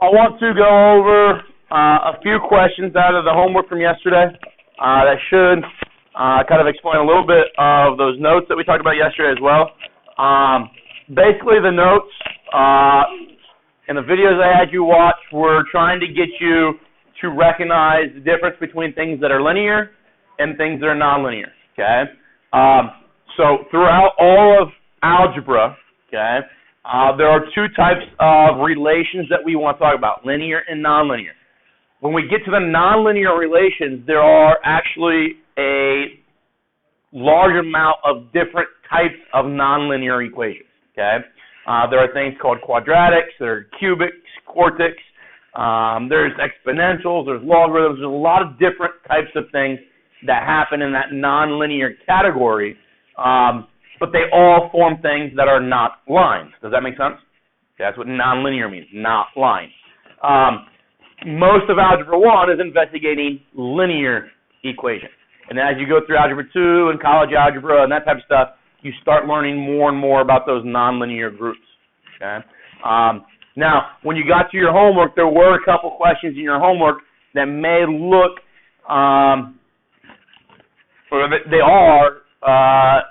I want to go over a few questions out of the homework from yesterday that should kind of explain a little bit of those notes that we talked about yesterday as well. Basically, the notes and the videos I had you watch were trying to get you to recognize the difference between things that are linear and things that are nonlinear. Okay. So throughout all of algebra, okay, there are two types of relations that we want to talk about: linear and nonlinear. When we get to the nonlinear relations, there are actually a large amount of different types of nonlinear equations. Okay, there are things called quadratics, there are cubics, quartics, there's exponentials, there's logarithms, there's a lot of different types of things that happen in that nonlinear category, but they all form things that are not lines. Does that make sense? Okay, that's what nonlinear means, not lines. Most of Algebra 1 is investigating linear equations. And as you go through Algebra 2 and college algebra and that type of stuff, you start learning more and more about those nonlinear groups. Okay. Now, when you got to your homework, there were a couple questions in your homework that may look, or they are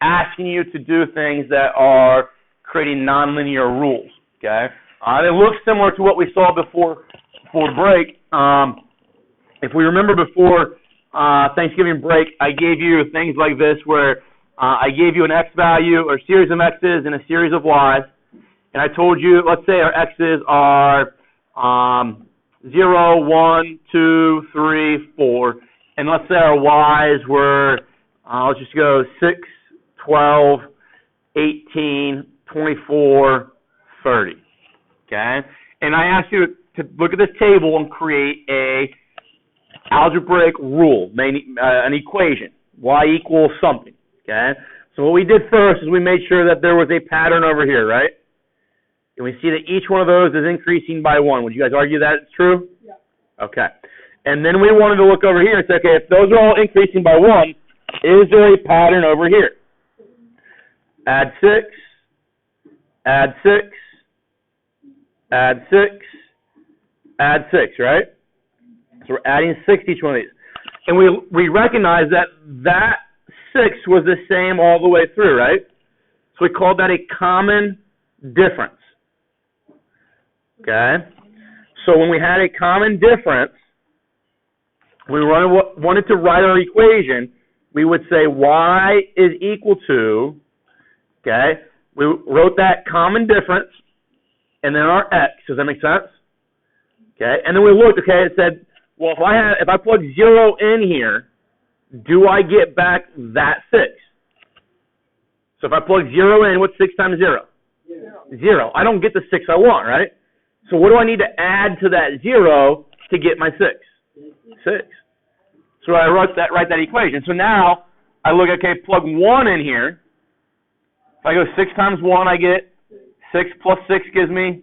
asking you to do things that are creating nonlinear rules. Okay. And it looks similar to what we saw before break. If we remember before Thanksgiving break, I gave you things like this where I gave you an x value or a series of x's and a series of y's. And I told you, let's say our x's are 0, 1, 2, 3, 4. And let's say our y's were, let's just go 6, 12, 18, 24, 30. Okay? And I asked you to look at this table and create a algebraic rule, an equation, y equals something. Okay? So what we did first is we made sure that there was a pattern over here, right? And we see that each one of those is increasing by 1. Would you guys argue that it's true? Yeah. Okay. And then we wanted to look over here and say, okay, if those are all increasing by 1, is there a pattern over here? Add 6, add 6, add 6, add 6, right? So we're adding 6 to each one of these. And we recognize that 6 was the same all the way through, right? So we called that a common difference. Okay? So when we had a common difference, we wanted to write our equation, we would say y is equal to, okay, we wrote that common difference, and then our x. Does that make sense? Okay, and then we looked, okay, it said, well, if I plug 0 in here, do I get back that 6? So if I plug 0 in, what's 6 times 0? 0. I don't get the 6 I want, right? So what do I need to add to that 0 to get my 6? 6. So I write that equation. So now I look, okay, plug 1 in here. If I go 6 times 1, I get 6 plus 6 gives me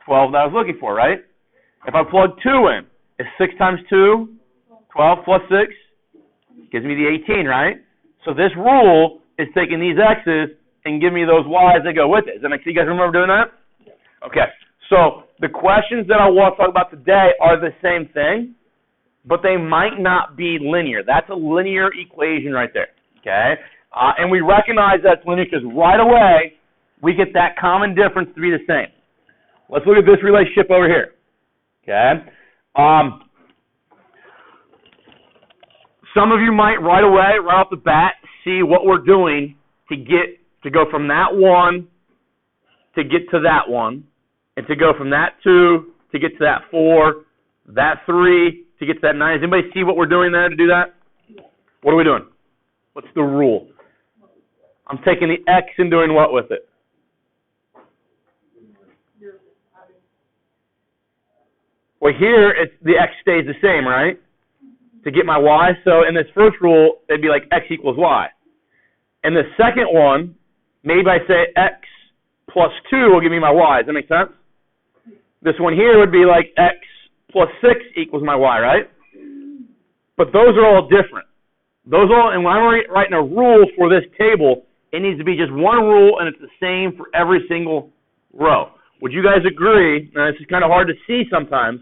12 that I was looking for, right? If I plug 2 in, is 6 times 2, 12 plus 6, gives me the 18, right? So this rule is taking these x's and giving me those y's that go with it. Does that make sense? You guys remember doing that? Okay. So the questions that I want to talk about today are the same thing, but they might not be linear. That's a linear equation right there. Okay? And we recognize that's linear because right away we get that common difference to be the same. Let's look at this relationship over here. Okay? Some of you might right away, right off the bat, see what we're doing to go from that 1 to get to that 1, and to go from that 2 to get to that 4, that 3 to get to that 9. Does anybody see what we're doing there to do that? What are we doing? What's the rule? I'm taking the x and doing what with it? Well, here the x stays the same, right? To get my y. So in this first rule, it'd be like x equals y. In the second one, maybe I say x plus 2 will give me my y. Does that make sense? This one here would be like x plus 6 equals my y, right? But those are all different. And when I'm writing a rule for this table, it needs to be just one rule, and it's the same for every single row. would you guys agree, and this is kind of hard to see sometimes,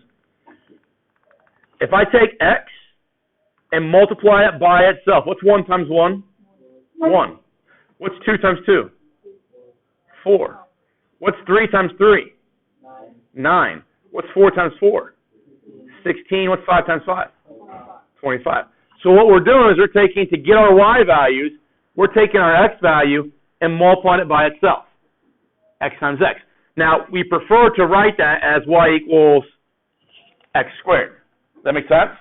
if I take x and multiply it by itself, what's 1 times 1? 1. What's 2 times 2? 4. What's 3 times 3? 9. What's 4 times 4? 16. What's 5 times 5? 25. So what we're doing is we're taking, to get our y values, we're taking our x value and multiplying it by itself. X times x. Now, we prefer to write that as y equals x squared. Does that make sense?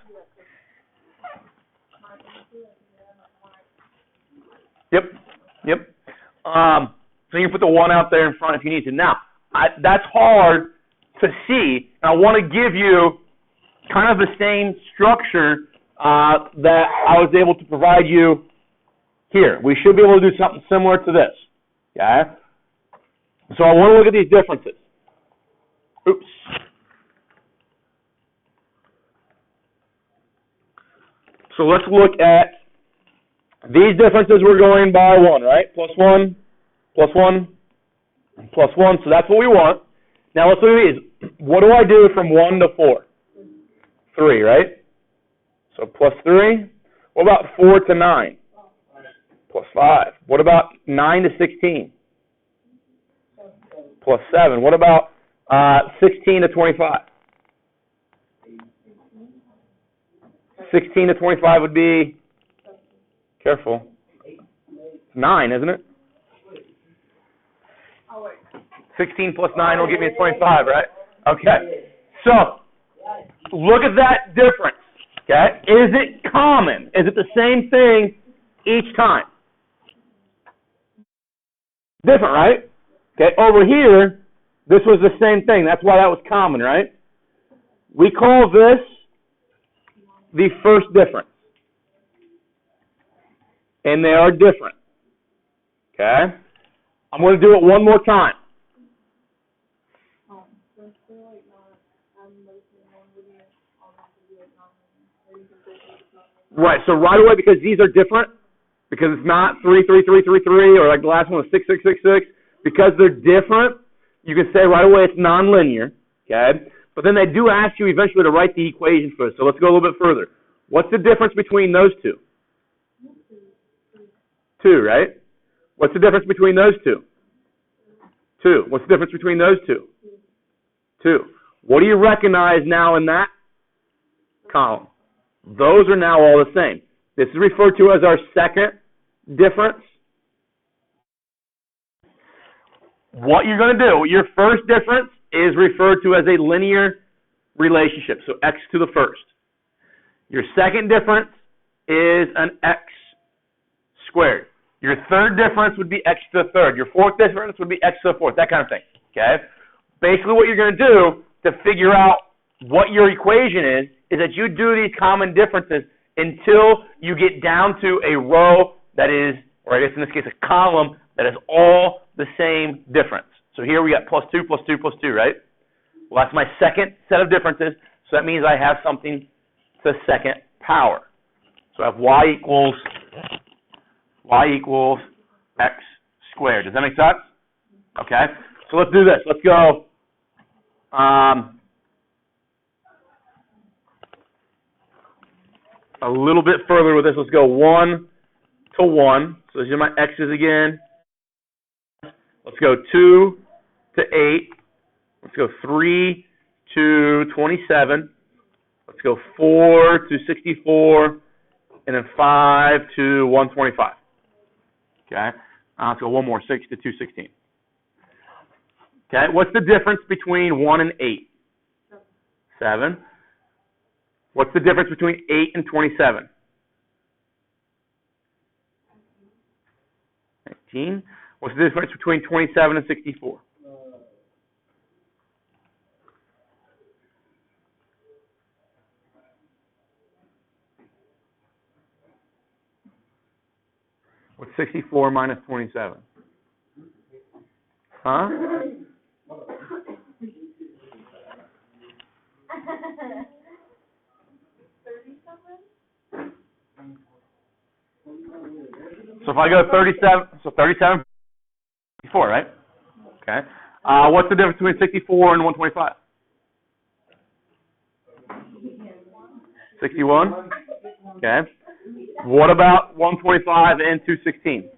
Yep. So you can put the 1 out there in front if you need to. Now, that's hard to see. I want to give you kind of the same structure that I was able to provide you here. We should be able to do something similar to this. Okay? So I want to look at these differences. Oops. So let's look at these differences. We're going by 1, right? Plus 1, plus 1, plus 1. So that's what we want. Now let's look at these. What do I do from 1 to 4? 3, right? So plus 3. What about 4 to 9? Plus 5. What about 9 to 16? Plus 7. What about 16 to 25? 16 to 25 would be, careful, 9, isn't it? 16 plus 9 will give me a 25, right? Okay. So, look at that difference. Okay. Is it common? Is it the same thing each time? Different, right? Okay. Over here, this was the same thing. That's why that was common, right? We call this the first difference. And they are different. Okay? I'm going to do it one more time. Right, so right away, because these are different, because it's not 3, 3, 3, 3, 3, or like the last one was 6, 6, 6, 6, because they're different, you can say right away it's nonlinear, okay? But then they do ask you eventually to write the equation first, so let's go a little bit further. What's the difference between those two? 2, right? What's the difference between those two? 2. What's the difference between those two? 2. What do you recognize now in that column? Those are now all the same. This is referred to as our second difference. What you're going to do, your first difference is referred to as a linear relationship, so x to the first. Your second difference is an x squared. Your third difference would be x to the third. Your fourth difference would be x to the fourth, that kind of thing. Okay? Basically what you're going to do to figure out what your equation is that you do these common differences until you get down to a row that is, or I guess in this case a column, that is all the same difference. So here we got plus 2, plus 2, plus 2, right? Well, that's my second set of differences, so that means I have something to the second power. So I have y equals x squared. Does that make sense? Okay, so let's do this. Let's go a little bit further with this. Let's go 1 to 1. So these are my x's again. Let's go 2 to 8. Let's go 3 to 27. Let's go 4 to 64. And then 5 to 125. Okay. Let's go one more, 6 to 216. Okay. What's the difference between 1 and 8? 7. What's the difference between 8 and 27? 19. What's the difference between 27 and 64? 64 minus 27? Huh? So if I go 37, so 37, 64, right? Okay. What's the difference between 64 and 125? 61. Okay. What about 125 and 216?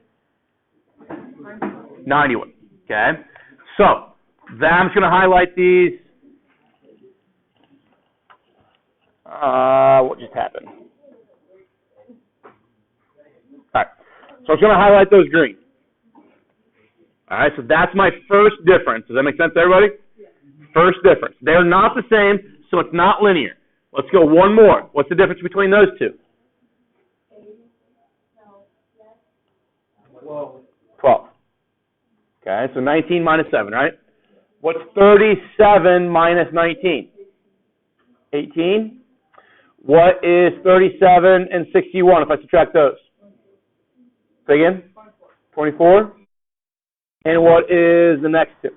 91. Okay. So, I'm just going to highlight these. What just happened? All right. So, I'm going to highlight those green. All right. So, that's my first difference. Does that make sense to everybody? First difference. They're not the same, so it's not linear. Let's go one more. What's the difference between those two? 12. Okay, so 19 minus 7, right? What's 37 minus 19? 18. What is 37 and 61 if I subtract those? Say again? 24. And what is the next two?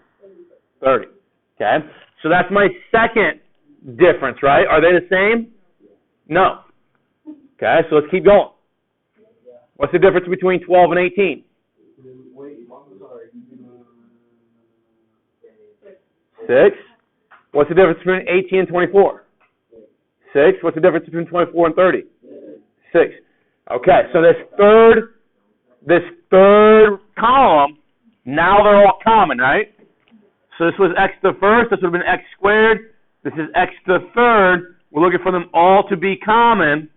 30. Okay, so that's my second difference, right? Are they the same? No. Okay, so let's keep going. What's the difference between 12 and 18? 6. What's the difference between 18 and 24? 6. What's the difference between 24 and 30? 6. Okay, so this third column, now they're all common, right? So this was x to the first, this would have been x squared. This is x to the third. We're looking for them all to be common.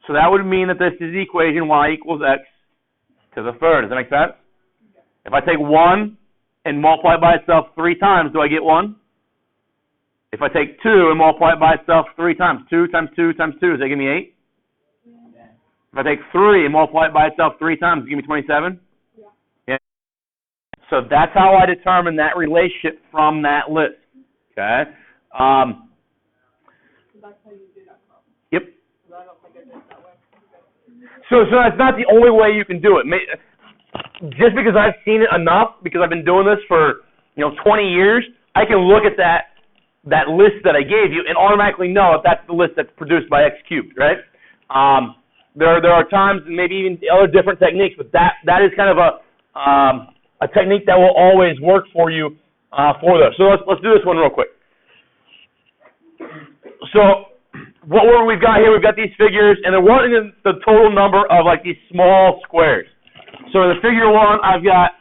So that would mean that this is the equation y equals x to the third. Does that make sense? If I take 1 and multiply it by itself 3 times, do I get 1? If I take 2 and multiply it by itself 3 times, 2 times 2 times 2, does that give me 8? If I take 3 and multiply it by itself 3 times, does it give me 27? Yeah. So that's how I determine that relationship from that list. Okay? Yep. So that's not the only way you can do it. Just because I've seen it enough, because I've been doing this for 20 years, I can look at that list that I gave you and automatically know if that's the list that's produced by x cubed, right? There are times, maybe even other different techniques, but that is kind of a technique that will always work for you for those. So let's do this one real quick. So what we've got here, we've got these figures, and they're wanting the total number of like these small squares. So in the figure 1, I've got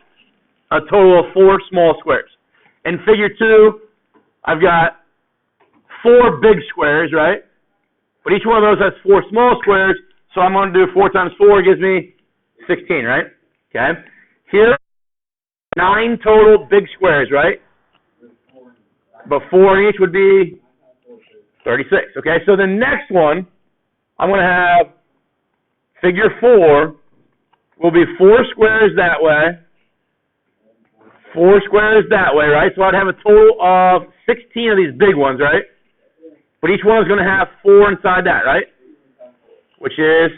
a total of 4 small squares. In figure 2, I've got 4 big squares, right? But each one of those has 4 small squares, so I'm going to do 4 times 4 gives me 16, right? Okay. Here, 9 total big squares, right? But 4 in each would be 36. Okay, so the next one, I'm going to have figure 4 will be 4 squares that way, 4 squares that way, right? So I'd have a total of 16 of these big ones, right? But each one is going to have 4 inside that, right? Which is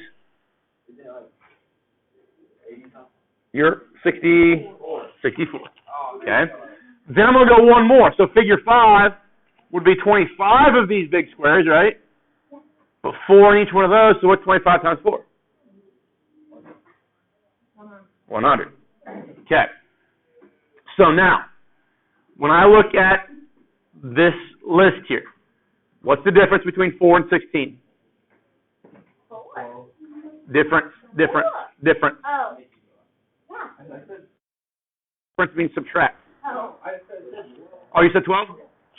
your 64. Okay. Then I'm going to go one more. So figure 5 would be 25 of these big squares, right? But 4 in each one of those, so what's 25 times 4? 100. Okay. So now, when I look at this list here, what's the difference between 4 and 16? 4. Difference. Oh. Yeah. Difference means subtract. Oh. Oh, you said 12?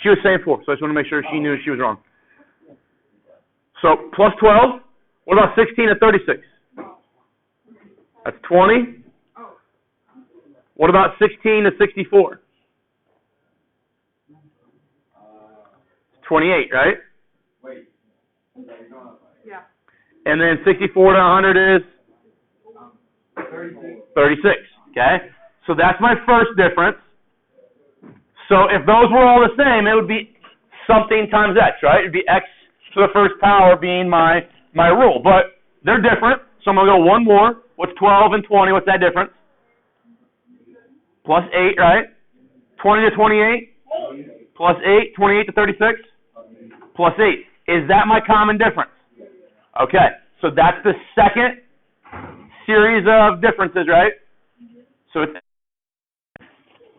She was saying 4, so I just want to make sure she knew she was wrong. So, plus 12, what about 16 and 36? That's 20. What about 16 to 64? 28, right? Yeah. And then 64 to 100 is? 36. Okay? So that's my first difference. So if those were all the same, it would be something times x, right? It would be x to the first power being my rule. But they're different, so I'm going to go one more. What's 12 and 20? What's that difference? Plus 8, right? 20 to 28? Plus 8. 28 to 36? Plus 8. Is that my common difference? Okay, so that's the second series of differences, right? So it's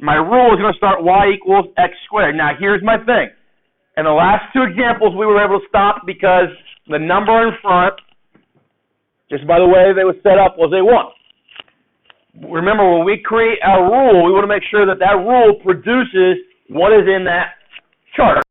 my rule is going to start y equals x squared. Now, here's my thing. In the last two examples, we were able to stop because the number in front, just by the way they were set up, was a 1. Remember, when we create our rule, we want to make sure that that rule produces what is in that chart.